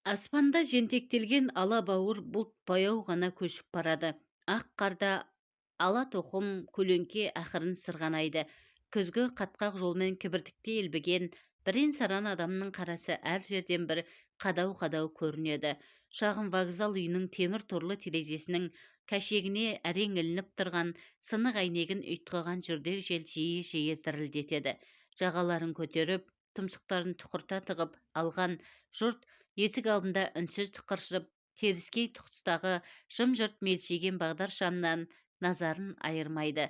Аспанда жентектелген ала бауыр бұлт баяу ғана көшіп барады. Ақ қарда ала тоқым көлеңке ақырын сырғанайды. Күзгі қатқақ жолмен кібіртікте елбіген бірен-саран адамның қарасы әр жерден бір қадау-қадау көрінеді. Шағын вокзал үйінің темір торлы терезесінің кәшегіне әрең ілініп тұрған сынық әйнегін ұйтқыған жүрдек жел жиі-жиі дірілдетеді. Жағаларын көтеріп, тұмсықтарын тұқырта тығып алған жұрт есік алдында үнсіз тықыршып, теріскей тұстағы жым-жырт мелшиген бағдар шамнан назарын айырмайды.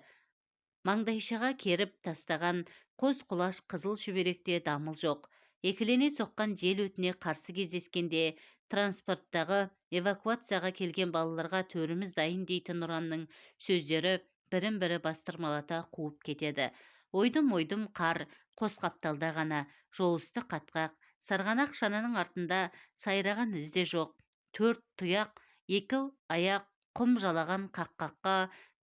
Маңдайшаға керіп тастаған қос құлаш қызыл шүберекте дамыл жоқ. Екілене соққан жел өтіне қарсы кездескенде, транспорттағы эвакуацияға келген балаларға төріміз дайын дейтін ұранның сөздері бірін-бірі бастырмалата қуып кетеді. Ойдым-ойдым қар қос қапталда ғана, жолысты қатқақ, сарғанақ шананың артында сайраған ізде жоқ. Төрт тұяқ, екі аяқ құм жалаған қаққаққа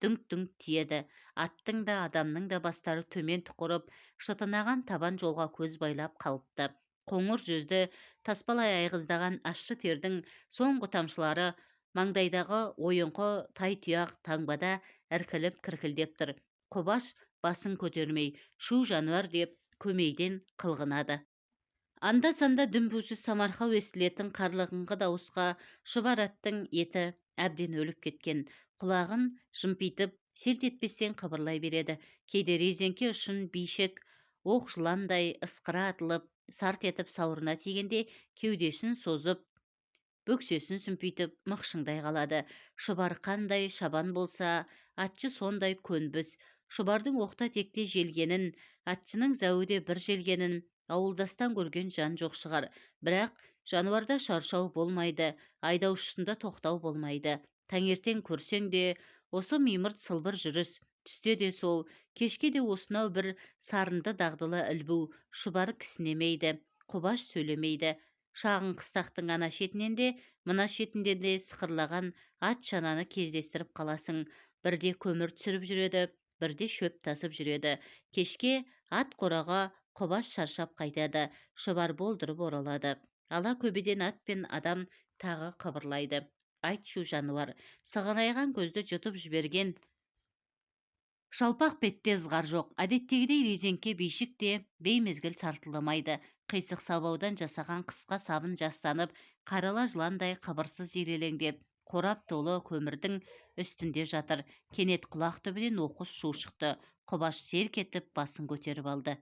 дүңк-дүңк тиеді. Аттың да адамның да бастары төмен тұқырып, шытынаған табан жолға көз байлап қалыпты. Қоңыр жүзді, таспалай айғыздаған ащы тердің соңғы тамшылары маңдайдағы ойыңқы тай тұяқ таңбада іркіліп кіркілдеп тұр. Құбаш басын көтермей, шу жануар деп көмейден қылғынады. Анда-санда дүмпусіз самарқау естілетін қарлығыңқы дауысқа шұбар аттың еті әбден өліп кеткен. Құлағын жымпитып, селт етпестен қыбырлай береді. Кейде резеңке ұшын бишік оқ жыландай ысқыра атылып, сарт етіп сауырына тигенде кеудесін созып, бөксесін сүмпитіп мықшыңдай қалады. Шұбар қандай шабан болса, атшы сондай көнбіс. Шұбардың оқта текте желгенін, атшының зәуде бір желгенін ауылдастан көрген жан жоқ шығар. Бірақ жануарда шаршау болмайды, айдаушысында тоқтау болмайды. Таңертең көрсең де осы мимырт сылбыр жүріс, түсте де сол, кешке де осынау бір сарынды дағдылы ілбу. Шұбары кісінемейді, Құбаш сөйлемейді. Шағын қыстақтың ана шетінен де, мына шетінде де сықырлаған ат шананы кездестіріп қаласың. Бірде көмір түсіріп жүреді, бірде шөп тасып жүреді. Кешке ат қораға Құбаш шаршап қайтады. Шұбар болдырып оралады. Ала көбеден ат пен адам тағы қыбырлайды. Айтшы жануар, сығырайған көзді жұтып жіберген жалпақ бетте ызғар жоқ. Әдеттегідей резеңке бейшік те беймезгіл сартылдамайды. Қисық сабаудан жасаған қысқа сабын жастанып, қарала жыландай қыбырсыз ирелеңдеп, қорап толы көмірдің үстінде жатыр. Кенет құлақ түбінен оқыс шу шықты. Құбаш селк етіп басын көтеріп алды.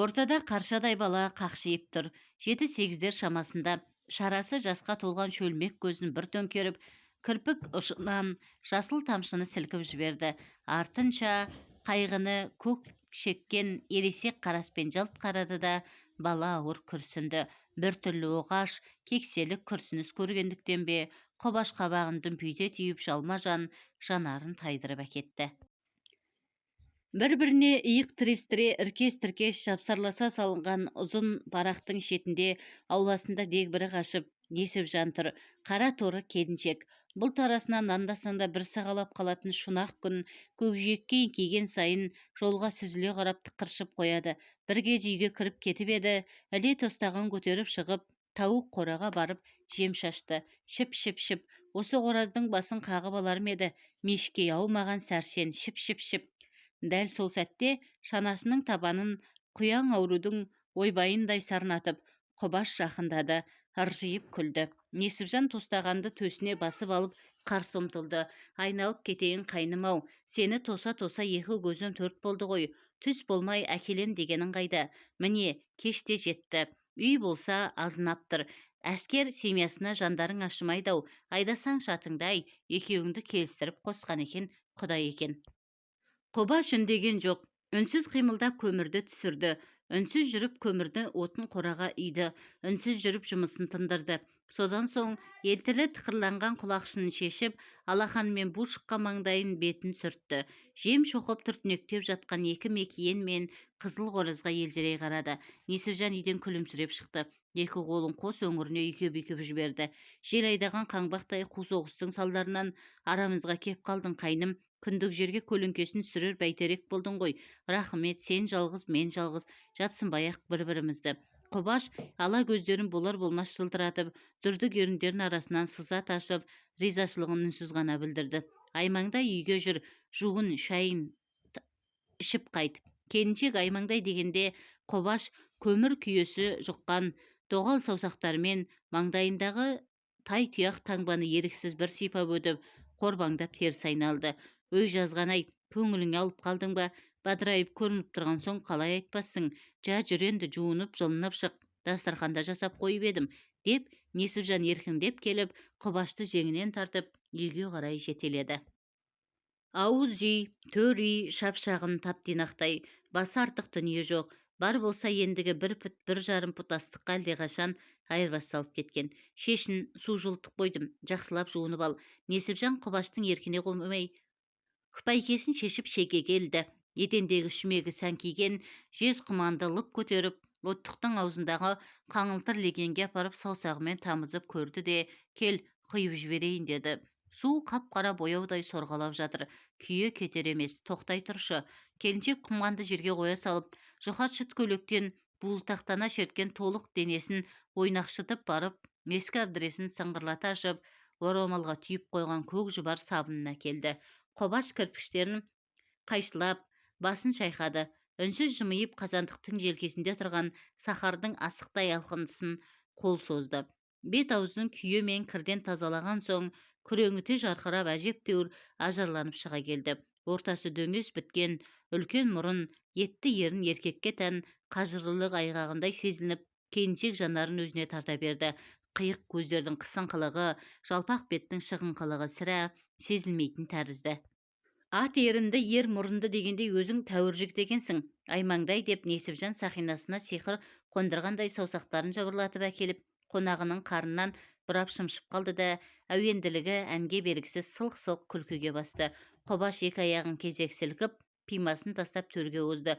Ортада қаршадай бала қақшиып тұр. 7-8 шамасында, шарасы жасқа толған шөлмек көзін бір төңкеріп, кірпік ұшынан жасыл тамшыны сілкіп жіберді. Артынша қайғыны көк шеккен ересек қараспен жалт қарады да, бала ауыр күрсінді. Бір түрлі оғаш, кекселік күрсініс көргендіктен бе, Құбаш қабағын дүмпүйте түйіп жалма-жан жанарын тайдырып әкетті. Бір-біріне иық тірестіре іркес-тіркес жапсарласа салынған ұзын барақтың шетінде ауласында дегбірі қашып несіп жан тұр. Қара торы келіншек. Бұлт арасынан анда-санда бір сағалап қалатын шұнақ күн көкжиекке еңкейген сайын жолға сүзіле қарап тықыршып қояды. Бір кез үйге кіріп кетіп еді, іле тостағын көтеріп шығып, тауық қораға барып жем шашты. Шіп-шіп-шіп. Осы қораздың басын қағып алар ма еді? Мешкей аумаған сәрсен шіп-шіп-шіп. Дәл сол сәтте шанасының табанын құяң аурудың ойбайындай сарнатып, Құбаш жақындады, ыржиып күлді. Несіпжан тостағанды төсіне басып алып қарсы ұмтылды. Айналып кетейін қайным-ау, сені тоса-тоса екі көзім төрт болды ғой. Түс болмай әкелем дегенің қайда? Міне, кеште жетті. Үй болса азынаптыр. Әскер семьясына жандарың ашымайды-ау. Айдасаң шатыңдай, екеуіңді келістіріп қосқан екен, Құдай екен. Құбаш үндеген жоқ. Үнсіз қимылдап көмірді түсірді. Үнсіз жүріп көмірді отын қораға үйді. Үнсіз жүріп жұмысын тындырды. Содан соң елтілі тықырланған құлақшынын шешіп, алақанымен бу шыққан маңдайын бетін сүртті. Жем шоқып түртінектеп жатқан екі мекиен мен қызыл қоразға елжірей қарады. Несіпжан үйден күлімсіреп шықты. Екі қолын қос өңіріне үйкеп-үйкеп жіберді. Жел айдаған қаңбақтай қу соғыстың салдарынан арамызға кеп қалдың қайным. Күндік жерге көлеңкесін сүрер бәйтерек болдың ғой. Рахмет, сен жалғыз, мен жалғыз, жатсынбай-ақ бір-бірімізді. Құбаш ала көздерін болар-болмас жылтыратып, дүрдік еріндерін арасынан сыза ташып, ризашылығын үнсіз ғана білдірді. Аймаңдай үйге жүр, жуын, шайын ішіп қайт. Келіншек аймаңдай дегенде Құбаш көмір күйесі жұққан доғал саусақтарымен маңдайындағы тай тұяқ таңбаны еріксіз бір сипап өтіп, қорбаңдап теріс айналды. Өй жазған-ай, көңіліңе алып қалдың ба? Бадырайып көрініп тұрған соң қалай айтпассың? Жа жүр енді, жуынып жылынып шық, дастарханда жасап қойып едім, деп Несіпжан еркіндеп келіп, Құбашты жеңінен тартып, үйге қарай жетеледі. Ауыз үй, төр үй, шапшағын тап-тинақтай, басы артық дүние жоқ. Бар болса ендігі 1 пұт 1,5 пұт астыққа әлдеқашан айырбас салып кеткен. Шешін, су жылытып қойдым, жақсылап жуынып ал. Несіпжан Құбаштың еркіне қоймай күпәйкесін шешіп шеге келді. Едендегі шүмегі сәңкиген жез құманды лып көтеріп, оттықтың аузындағы қаңылтыр легенге апарып саусағымен тамызып көрді де, кел, құйып жіберейін деді. Су қап-қара бояудай сорғалап жатыр. Күйе кетер емес, тоқтай тұршы. Келіншек құманды жерге қоя салып, жұқа шыт көйлектен буылтақтана шерткен толық денесін ойнақшытып барып, ескі әбдіресін сыңғырлата ашып, орамалға түйіп қойған көк жұбар сабынына келді. Құбаш кірпіштерін қайшылап, басын шайқады. Үнсіз жымиып, қазандықтың желкесінде тұрған сахардың асықтай алқындысын қол созды. Бет-аузын күйе мен кірден тазалаған соң, күреңіте жарқырап әжептәуір ажарланып шыға келді. Ортасы дөңес біткен, үлкен мұрын, етті ерін еркекке тән қажырлылық айғағындай сезіліп, келіншек жанарын өзіне тарта берді. Қиық көздердің қысыңқылығы, жалпақ беттің шығыңқылығы сірә сезілмейтін тәрізді. Ат ерінді, ер мұрынды дегендей өзің тәуір жігіт екенсің, аймаңдай, деп Несіпжан сақинасына сиқыр қондырғандай саусақтарын жабырлатып әкеліп, қонағының қарыннан бұрап шымшып қалды да, әуенділігі әнге бергісіз сылқ-сылқ күлкіге басты. Құбаш екі аяғын кезек сілкіп, пимасын тастап төрге озды.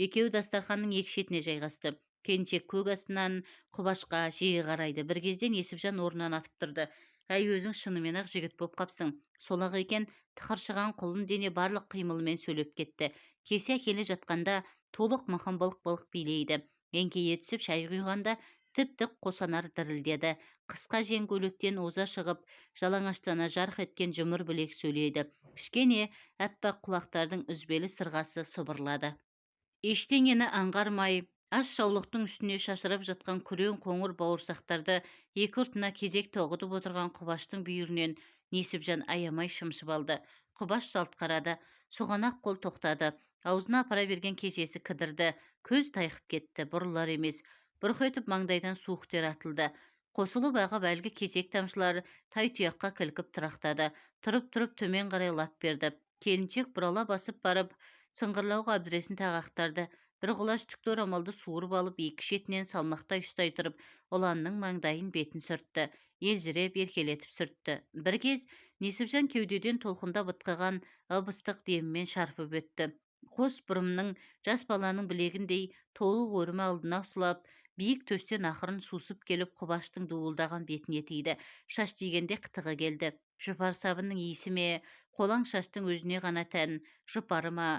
Екеуі дастарханның екі шетіне жайғасты. Келіншек көк астынан Құбашқа жиі қарайды. Bir кезде Несіпжан орнынан атып тұрды. Әй, өзің шынымен-ақ жігіт боп қапсың. Сол-ақ екен, тықыршыған құлын дене барлық қимылымен сөйлеп кетті. Кесе келе жатқанда толық мықын былық-былық билейді. Еңкейе түсіп шай құйғанда тіп-тік қосанар дірілдеді. Қысқа жең көйлектен оза шығып, жалаңаштана жарқ еткен жұмыр білек сөйлейді. Кішкене әппақ құлақтардың үзбелі сырғасы сыбырлады. Ештеңені аңғармай, аш шаулықтың үстіне шашырап жатқан күрең қоңыр бауырсақтарды екі ұртына кезек тоғытып отырған Құбаштың бүйірінен Несіпжан аямай шымшып алды. Құбаш жалт қарады. Сұғанақ қол тоқтады. Аузына апара берген кесесі кідірді. Көз тайқып кетті. Бұрылар емес. Бұрқ етіп маңдайдан суық тер атылды. Қосылып ағып әлгі кесек тамшылары тай тұяққа кілкіп тұрақтады. Тұрып-тұрып төмен қарай лап берді. Келіншек бұрала басып барып, сыңғырлауға әбдіресін тағақтарды. Bir құлаш түкті орамалды суырып алып, екі шетінен салмақтай ұстай тұрып, ұланның маңдайын бетін сүртті. Елжіреп, еркелетіп сүртті. Bir кез Несіпжан кеудеден толқында бытқыған ып-ыстық демімен шарпып өтті. Қос бұрымның жас баланың білегіндей толық өрімі алдына сұлап, биік төстен ақырын сусып келіп Құбаштың дуылдаған бетіне тиді. Шаш тигенде қытығы келді. Жұпар сабынның иісі ме, қолаң шаштың өзіне ғана тән жұпары ма,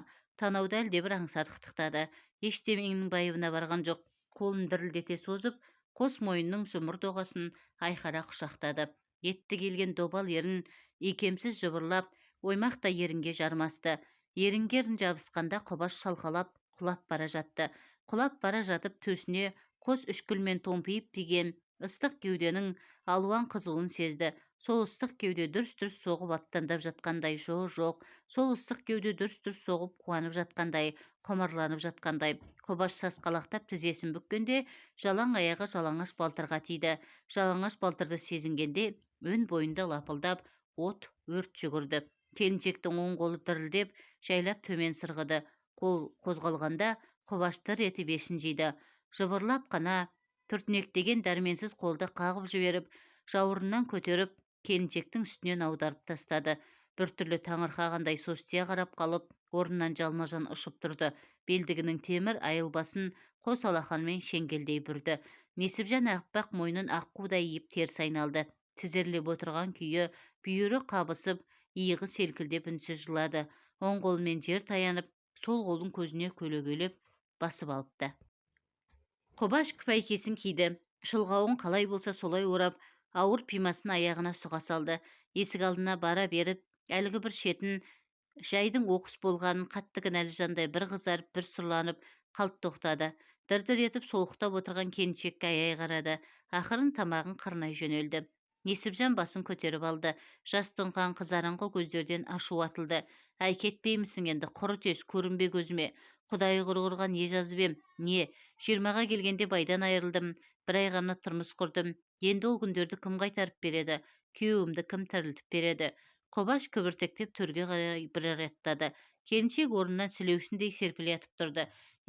танауды әлдебір аңсар қытықтады. Ештемеңнің байыбына барған жоқ. Қолын дірілдете созып, қос мойынның жұмыр доғасын айқара құшақтады. Етті келген добал ерін икемсіз жыбырлап, оймақта ерінге жармасты. Ерінгерін жабысқанда Құбаш шалқалап, құлап бара жатты. Құлап бара жатып төсіне қос үшкілмен томпиып тиген ыстық кеуденің алуан қызуын сезді. Сол ыстық кеуде дүрс-дүрс соғып аттандап жатқандай, жоқ, сол ыстық кеуде дүрс-дүрс соғып қуанып жатқандай, құмарланып жатқандай. Құбаш сасқалақтап тізесін бүккенде, жалаң аяғы жалаңаш балтырға тиді. Жалаңаш балтырды сезінгенде, өн бойында лапылдап, от, өрт жүгірді. Келіншектің оң қолы дірілдеп, жайлап төмен сырғыды. Қол қозғалғанда, Құбаш дір етіп есін жиды. Жыбырлап қана, түртінектеген дәрменсіз қолды қағып жіберіп, жауырыннан көтеріп, келіншектің үстінен аударып тастады. Біртүрлі таңырқағандай состия қарап қалып, орнынан жалма-жан ұшып тұрды. Белдігінің темір айылбасын қос алақанмен шеңгелдей бүрді. Несіпжан аппақ мойнын аққудай иіп теріс айналды. Тізерлеп отырған күйі, бүйірі қабысып, иығы селкілдеп үнсіз жылады. Оң қолымен жер таянып, сол қолын көзіне көлегейлеп басып алыпты. Құбаш күпәйкесін киді. Шылғауын қалай болса солай орап, ауыр пимасын аяғына сұға салды. Есік алдына бара беріп, әлгі бір шетін жайдың оқыс болғанын қатты кінәлі жандай бір қызарып, бір сұрланып қалт тоқтады. Дір-дір етіп солықтап отырған келіншекке аяй қарады. Ақырын тамағын қырнай жөнелді. Несіпжан басын көтеріп алды. Жас тұнған қызарыңқы көздерден ашу атылды. Әй, кетпеймісің енді, құры тез, көрінбе көзіме. Құдайы құрғырға не жазып ем, не? 20-ға келгенде байдан айырылдым, бір ай ғана тұрмыс құрдым. Енді ол күндерді кім қайтарып береді? Күйеуімді кім тірілтіп береді? Қобаш кібіртіктеп төрге қарай бір аттады. Келіншек орнынан сілеусіндей серпіле атып тұрды.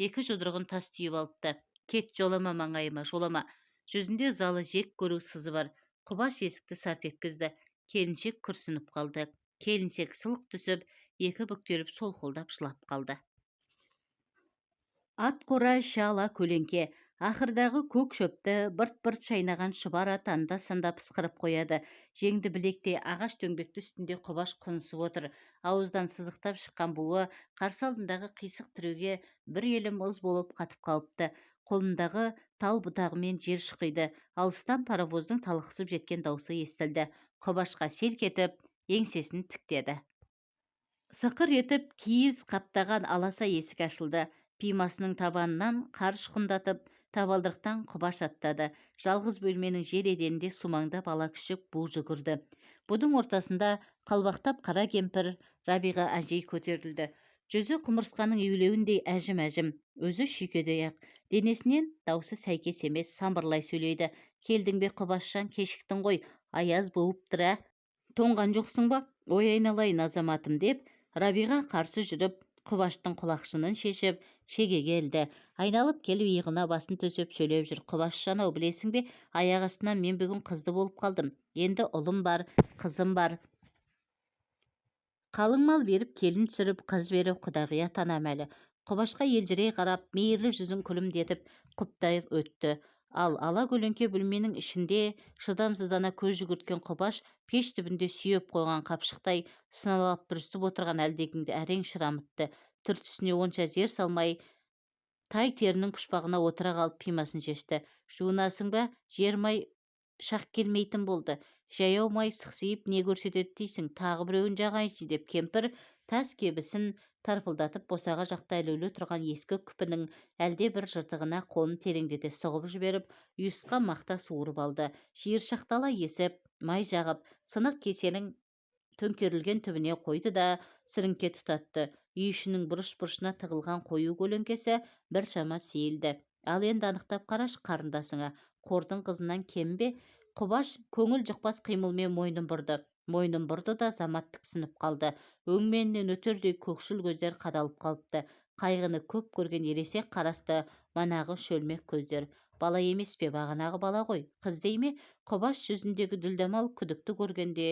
Екі жұдырығын тас түйіп алыпты. Кет, жолама маңайыма, жолама. Жүзінде ызалы жек көру сызы бар. Құбаш есікті сарт еткізді. Келіншек күрсініп қалды. Келіншек сылқ түсіп, екі бүктеліп солқылдап жылап қалды. Ат қора іші ала көлеңке. Ақырдағы көк шөпті бырт-бырт шайнаған шұбар ат анда-санда пысқырып қояды. Жеңді білекте ағаш дөңбекті үстінде Құбаш құнысып отыр. Ауыздан сызықтап шыққан буы қарсы алдындағы қисық тіреуге бір елім ұз болып қатып қалыпты. Қолындағы тал бұтағымен жер шұқиды. Алыстан паровоздың талықсып жеткен даусы естілді. Құбашқа селк етіп, еңсесін тіктеді. Сықыр етіп киіз қаптаған аласа есік ашылды. Пимасының табанынан қар ұшқындатып, табалдырықтан Құбаш аттады. Жалғыз бөлменің жер еденінде сумаңдап ала күшік бу жүгірді. Бұдың ортасында қалбақтап қара кемпір Рабиға әжей көтерілді. Жүзі құмырсқаның үйлеуіндей әжім-әжім, өзі шүйкедей-ақ. Денесінен даусы сәйкес емес, самбырлай сөйлейді. Келдің бе Құбашжан, кешіктің ғой, аяз буыптыр ә? Тоңған жоқсың ба? Ой айналайын азаматым деп, Рабиға қарсы жүріп, Құбаштың құлақшынын шешіп, шегеге ілді. Айналып келіп иығына басын төсеп сөйлеп жүр. Құбашжан-ау, білесің бе, аяқ астынан мен бүгін қызды болып қалдым. Енді ұлым бар, қызым бар. Қалың мал беріп, келін түсіріп, қыз беріп, құдағи атанам әлі. Құбашқа елжірей қарап, мейірлі жүзін күлімдетіп, құптайып өтті. Ал ала көлеңке бөлменің ішінде шыдамсыздана көз жүгірткен Құбаш пеш түбінде сүйеп қойған қапшықтай сыналап бүрісіп отырған әлдекімді әрең шырамытты. Түр-түсіне онша зер салмай, тай терінің пұшпағына отыра қалып пимасын шешті. Жуынасың ба? Жермай шақ келмейтін болды. Жаяу май сықсиып не көрсетеді дейсің, тағы біреуін жағайыншы деп кемпір тас кебісін тарпылдатып босаға жақта ілулі тұрған ескі күпінің әлде бір жыртығына қолын тереңдете сұғып жіберіп, ұйысқан мақта суырып алды. Шиыршықтала есіп, май жағып, сынық кесенің төңкерілген түбіне қойды да сіріңке тұтатты. Үй ішінің бұрыш-бұрышына тығылған қою көлеңкесі біршама сейілді. Ал енді анықтап қарашы қарындасыңа, қордың қызынан кем бе? Құбаш көңіл жұқпас қимылмен мойнын бұрды да замат тіксініп қалды. Өңменінен өтердей көкшіл көздер қадалып қалыпты. Қайғыны көп көрген ересек қарасты манағы шөлмек көздер. Бала емес пе, бағанағы бала ғой, қыз дей ме? Құбаш жүзіндегі дүлдамал күдікті көргенде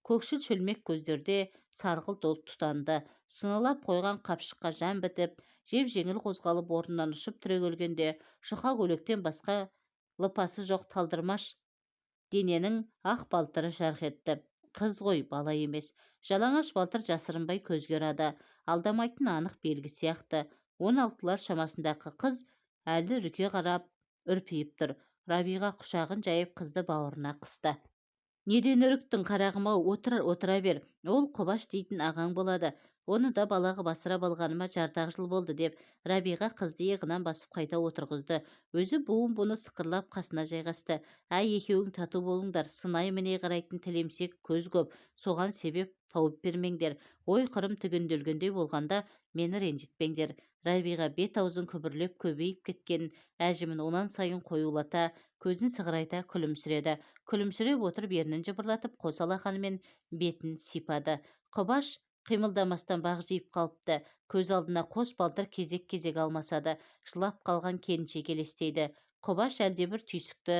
көкшіл шөлмек көздерде сарғылт от тұтанды. Сынылап қойған қапшыққа жан бітіп, жеп-жеңіл қозғалып орнынан ұшып түрегелгенде жұқа көйлектен басқа лыпасы жоқ талдырмаш дененің ақ балтыры жарқ етті. Қыз ғой, бала емес. Жалаңаш балтыр жасырынбай көзге ұрады. Алдамайтын анық белгі сияқты. 16-лар шамасындағы қыз әлі үрке қарап, үрпиіп тұр. Рабиға құшағын жайып қызды бауырына қысты. Неден үріктің, қарағым-ау, отыра бер. Ол Құбаш дейтін ағаң болады. Оны да балағы басырап алғаныма жарты жыл болды деп, Рабиға қызды иығынан басып қайта отырғызды. Өзі буын бұны сықырлап қасына жайғасты. Әй, екеуің тату болыңдар, сынай міне қарайтын тілемсек көз көп, соған себеп тауып бермеңдер. Ой қырым түгенделгендей болғанда мені ренжітпеңдер. Рабиға бет-аузын күбірлеп көбейіп кеткен әжімін онан сайын қоюлата, көзін сығырайта күлімсіреді. Күлімсіреп отырып ернін жыбырлатып, қос алақанымен бетін сипады. Құбаш қимылдамастан бағжиып қалыпты. Көз алдына қос балтыр кезек-кезек алмасады. Жылап қалған келіншек елестейді. Құбаш әлдебір түйсікті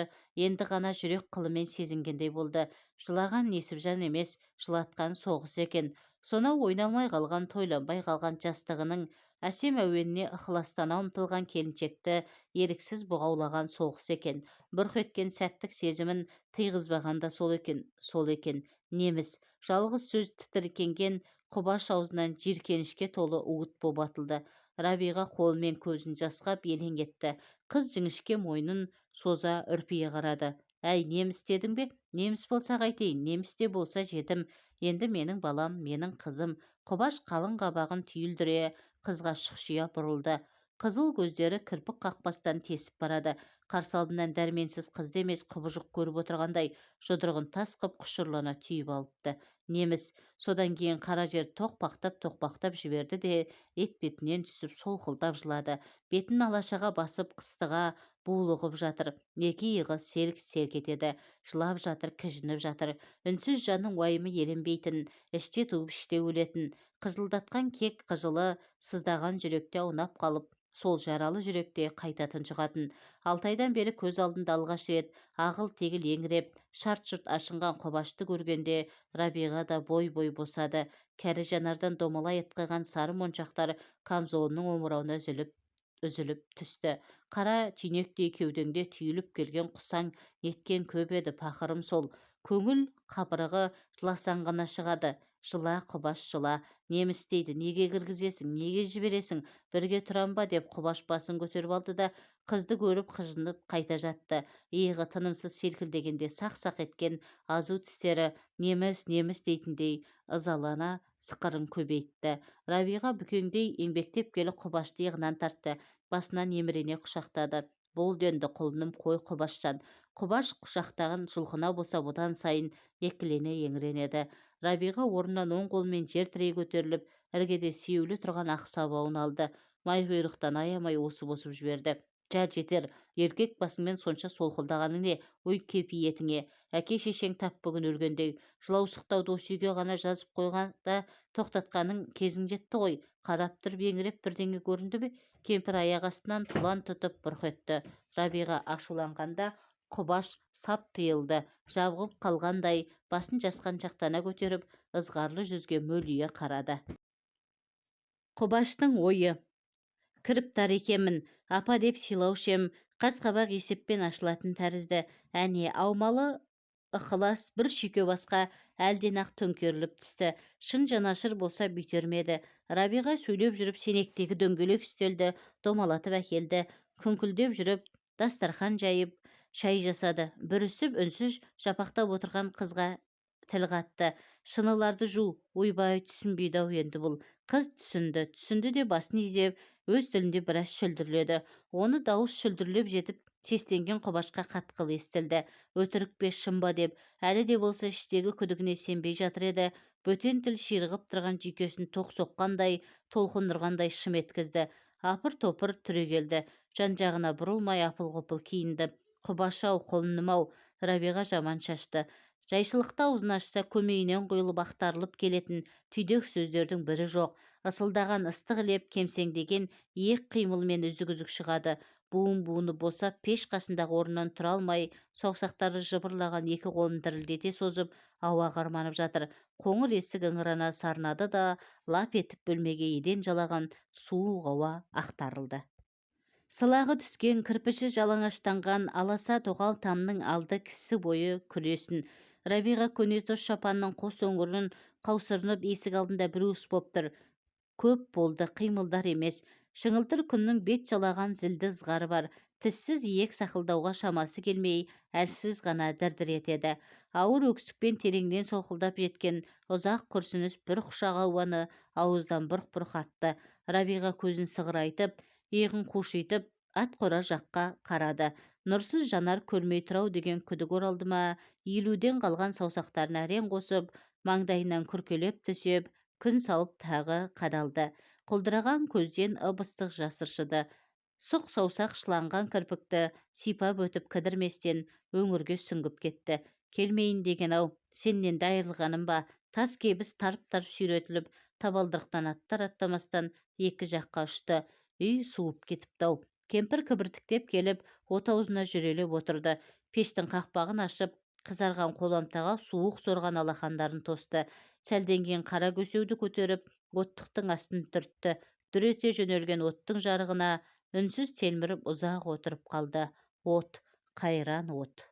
енді ғана жүрек қылымен сезінгендей болды. Жылаған Несіпжан емес, жылатқан соғыс екен. Сонау ойналмай қалған, тойланбай қалған жастығының әсем әуеніне ықыластана ұмтылған келіншекті еріксіз бұғаулаған соғыс екен. Бұрқ еткен сәттік сезімін тыйғызбаған да сол екен. Неміс. Жалғыз сөз тітіркенген Құбаш аузынан жиіркенішке толы уыт боп атылды. Рабиға қолымен көзін жасқап елең етті. Қыз жіңішке мойнын соза үрпие қарады. Әй, неміс дедің бе? Неміс болса қайтейін, неміс те болса жетім. Енді менің балам, менің қызым. Құбаш қалың қабағын түйілдіре қызға шұқшия бұрылды. Қызыл көздері кірпік қақпастан тесіп барады. Қарсы алдынан дәрменсіз қызды емес құбыжық көріп отырғандай жұдырығын тас қып құшырлана түйіп алыпты. Неміс содан кейін қара жер тоқпақтап жіберді де етбетінен түсіп солқылдап жылады. Бетін алашаға басып қыстыға булығып жатыр. Екі иығы селк-селк етеді. Жылап жатыр, кіжініп жатыр. Үнсіз жанның уайымы еленбейтін, іште туып іште өлетін. Қызылдатқан кек қыжылы сыздаған жүректе аунап қалып, сол жаралы жүректе қайта тұншығатын. 6 айдан бері көз алдында алғаш рет ағыл-тегіл еңіреп, шарт-шұрт ашынған Құбашты көргенде Рабиға да бой-бой босады. Кәрі жанардан домалай ытқиған сары моншақтар камзолының омырауына үзіліп түсті. Қара түйнектей кеудеңде түйіліп келген құсаң неткен көп еді, пақырым сол. Көңіл қапырығы жыласаң ғана шығады. Жыла, Құбаш, жыла. Неміс дейді, неге кіргізесің, неге жібересің, бірге тұрам ба деп Құбаш басын көтеріп алды да қызды көріп қыжынып қайта жатты. Иығы тынымсыз селкілдегенде сақ-сақ еткен азу тістері неміс, неміс дейтіндей ызалана сықырын көбейтті. Рабиға бүкеңдей еңбектеп келіп Құбашты иығынан тартты, басынан емірене құшақтады. Бол дөнді құлыным, қой Құбашжан. Құбаш құшақтағын жұлқына босап одан сайын екілене еңіренеді. Рабиға орнынан оң қолмен жер тірей көтеріліп, іргеде сүйеулі тұрған ақ сабауын алды. Май құйрықтан аямай осып-осып жіберді. Жә, жетер, еркек басыңмен сонша солқылдағаның не? Ой, кепи етіңе. Әке шешең тап бүгін өлгендей. Жылаусықтауды осы үйге ғана жазып қойғанда тоқтатқаның кезің жетті ғой. Қарап тұрып еңіреп бірдеңе көрінді бе? Кемпір аяқ астынан тұлан тұтып бұрқ етті. Рабиға ашуланғанда Құбаш сап тыйылды. Жабығып қалғандай басын жасқаншақтана көтеріп, ызғарлы жүзге мөлие қарады. Құбаштың ойы: кіріп тар екемін, апа деп сыйлаушем, қас-қабақ есеппен ашылатын тәрізді. Әне, аумалы ықылас бір шүйке басқа әлден-ақ төңкеріліп түсті. Шын жанашыр болса бүйтермеді. Рабиға сөйлеп жүріп сенектегі дөңгелек үстелді домалатып әкелді. Күңкілдеп жүріп дастархан жайып шай жасады. Бүрісіп үнсіз жапақтап отырған қызға тіл қатты. Шыныларды жу, ойбай, түсінбейді-ау енді бұл. Қыз түсінді де басын изеп, өз тілінде біраз шүлдірледі. Оны дауыс шүлдірлеп жетіп, сестенген Құбашқа қатқыл естілді. Өтірік пе, шын ба деп, әлі де болса іштегі күдігіне сенбей жатыр еді. Бөтен тіл ширығып тұрған жүйкесін тоқ соққандай, толқын ұрғандай шым еткізді. Апыр-топыр түрегелді. Жан-жағына бұрылмай апыл-ғұпыл киінді. Құбаш-ау, құлыным-ау, Рабиға жаман шашты. Жайшылықта аузын ашса көмейінен құйылып ақтарылып келетін түйдек сөздердің бірі жоқ. Ысылдаған ыстық леп кемсеңдеген иек қимылмен үзік-үзік шығады. Буын-буыны босап, пеш қасындағы орнынан тұра алмай, саусақтары жыбырлаған екі қолын дірілдете созып, ауа қарманып жатыр. Қоңыр есік ыңырана сарнады да, лап етіп бөлмеге еден жалаған суық ауа ақтарылды. Сылағы түскен кірпіші жалаңаштанған аласа тоқал тамның алды кісі бойы күресін. Рабиға көнетоз шапанның қос өңірін қаусырынып есік алдында бір уыс боп тұр. Көп болды, қимылдар емес. Шыңылтыр күннің бет жалаған зілді ызғары бар. Тіссіз иек сақылдауға шамасы келмей, әлсіз ғана дір-дір етеді. Ауыр өксікпен тереңнен солқылдап жеткен ұзақ күрсініс бір құшақ ауаны ауыздан бұрқ-бұрқ атты. Рабиға көзін сығырайтып, иығын қушитып, ат қора жаққа қарады. Нұрсыз жанар көрмей тұрау деген күдік оралды ма, иілуден қалған саусақтарын әрең қосып, маңдайынан күркелеп төсеп, күн салып тағы қадалды. Құлдыраған көзден ып-ыстық жас ыршыды. Сұқ саусақ шыланған кірпікті сипап өтіп кідірместен өңірге сүңгіп кетті. Келмейін деген-ау, сеннен де айырылғаным ба? Тас кебіс тарп-тарп сүйретіліп, табалдырықтан аттар-аттамастан екі жаққа ұшты. Үй суып кетіпті-ау. Кемпір кібіртіктеп келіп, от аузына жүрелеп отырды. Пештің қақпағын ашып, қызарған қоламтаға суық сорған алақандарын тосты. Сәлден кейін қара көсеуді көтеріп, оттықтың астын түртті. Дүр ете жөнелген оттың жарығына үнсіз телміріп ұзақ отырып қалды. От, қайран от.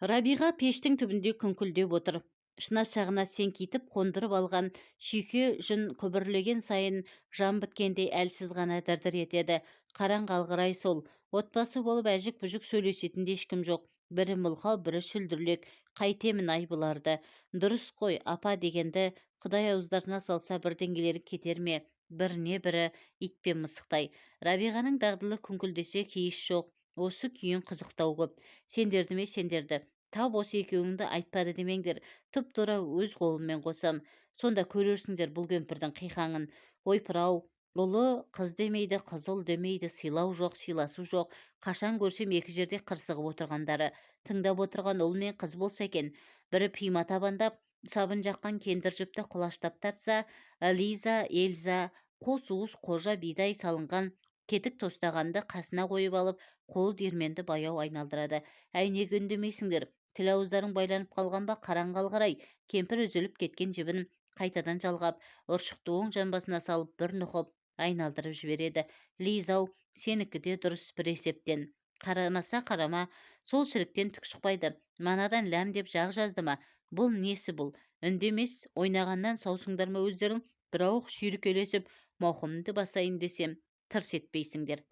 Рабиға пештің түбінде күңкілдеп отыр. шынашағына сеңкитіп қондырып алған шүйке жүн күбірлеген сайын жан біткендей әлсіз ғана дір-дір етеді. Қараң қалғырай сол. Отбасы болып әжік-бүжік сөйлесетін де ешкім жоқ. Бірі мылқау, бірі шүлдірлек. Қайтемін ай бұларды. Дұрыс қой, апа дегенді Құдай ауыздарына салса бірдеңелері кетер ме? Біріне бірі ит пен мысықтай. Рабиғаның дағдылы күңкілдесе кейіс жоқ. Осы күйін қызықтау көп. Сендерді ме сендерді? Тап осы екеуіңді айтпады демеңдер. Тұп-тура өз қолыммен қосам. Сонда көрерсіңдер бұл кемпірдің қиқаңын. Ойпыр-ау, ұлы қыз демейді, қыз ұл демейді, сыйлау жоқ, сыйласу жоқ. Қашан көрсем екі жерде қырсығып отырғандары. Тыңдап отырған ұл мен қыз болса екен. Бірі пима табандап, сабын жаққан кендір жіпті құлаштап тартса, Лиза, Эльза қос уыс қожа бидай салынған кетік тостағанды қасына қойып алып, қол диірменді баяу айналдырады. Әй, неге үндемейсіңдер? Тіл ауыздарың байланып қалған ба? Қараң қалғырай. Кемпір үзіліп кеткен жібін қайтадан жалғап, ұршықты оң жамбасына салып бір нұқып айналдырып жібереді. Лизау, сенікі де дұрыс бір есептен. Қарамаса қарама, сол шіріктен түк шықпайды. Манадан ләм деп жақ жазды ма? Бұл несі бұл? Үндемес, ойнағаннан саусыңдар ма өздерің? Бір ауық шүйіркелесіп, мауқымды басайын десем, тырс етпейсіңдер.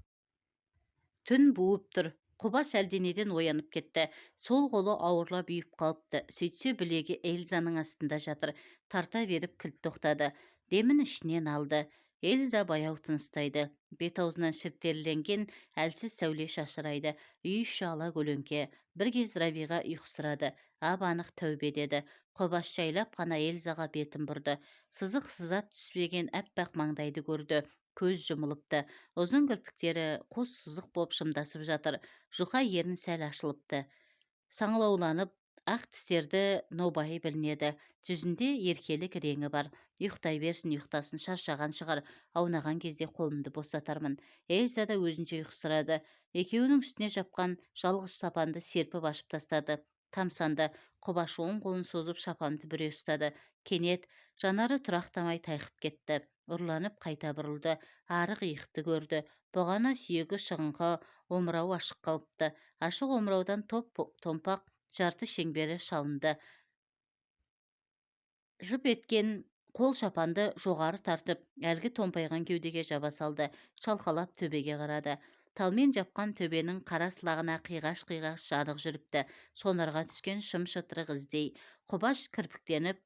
Түн буып тұр. Құбаш әлденеден оянып кетті. Сол қолы ауырлап үйіп қалыпты. Сөйтсе білегі Эльзаның астында жатыр. Тарта беріп кілт тоқтады. Демін ішінен алды. Эльза баяу тыныстайды. Бет-аузынан шіртерленген әлсіз сәуле шашырайды. Үй іші ала көлеңке. Бір кез Рабиға ұйқысырады. Ап-анық тәубе деді. Құбаш жайлап қана Эльзаға бетін бұрды. Сызық сызат түспеген әппақ маңдайды көрді. Көз жұмылыпты. Ұзын кірпіктері қос сызық боп шымдасып жатыр. Жұқа ерін сәл ашылыпты. Саңылауланып, ақ тістерді нобайы білінеді. Жүзінде еркелік реңі бар. Ұйықтай берсін, ұйықтасын, шаршаған шығар. Аунаған кезде қолымды босатармын. Эльза да өзінше ұйқысырады. Екеуінің үстіне жапқан жалғыз шапанды серпіп ашып тастады. Тамсанды. Құбаш оң қолын созып шапанды бүре ұстады. Кенет жанары тұрақтамай тайқып кетті. Ұрланып қайта бұрылды. Арық иықты көрді. Бұғана сүйегі шығыңқы, омырауы ашық қалыпты. Ашық омыраудан томпақ жарты шеңбері шалынды. Жып еткен қол шапанды жоғары тартып, әлгі томпайған кеудеге жаба салды. Шалқалап төбеге қарады. Талмен жапқан төбенің қара сылағына қиғаш-қиғаш жарық жүріпті. Сонарға түскен шым-шытырық іздей. Құбаш кірпіктеніп,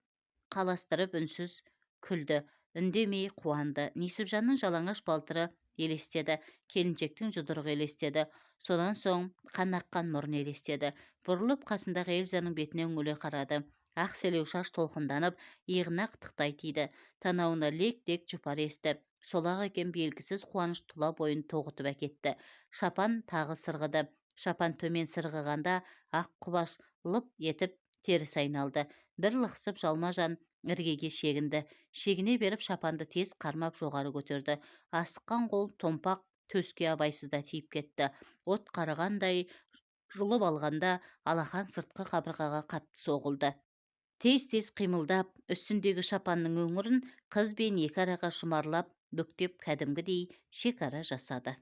қаластырып үнсіз күлді. Үндемей қуанды. Несіпжанның жалаңаш балтыры елестеді. Келіншектің жұдырығы елестеді. Содан соң қан аққан мұрын елестеді. Бұрылып қасындағы Эльзаның бетіне үңіле қарады. Ақ селеу шаш толқынданып, иығына қытықтай тиді. Танауына лек-лек жұпар есті. Солақ екен белгісіз қуаныш тұла бойын тоғытып әкетті. Шапан тағы сырғыды. Шапан төмен сырғығанда ақ құбаш лып етіп теріс айналды. Бір лықсып жалма-жан іргеге шегінді. Шегіне беріп шапанды тез қармап жоғары көтерді. Асыққан қол томпақ төске абайсызда тиіп кетті. От қарығандай жұлып алғанда алақан сыртқы қабырғаға қатты соғылды. Тез-тез қимылдап, үстіндегі шапанның өңірін қыз бен екі араға жұмарлап, бүктеп кәдімгідей шекара жасады.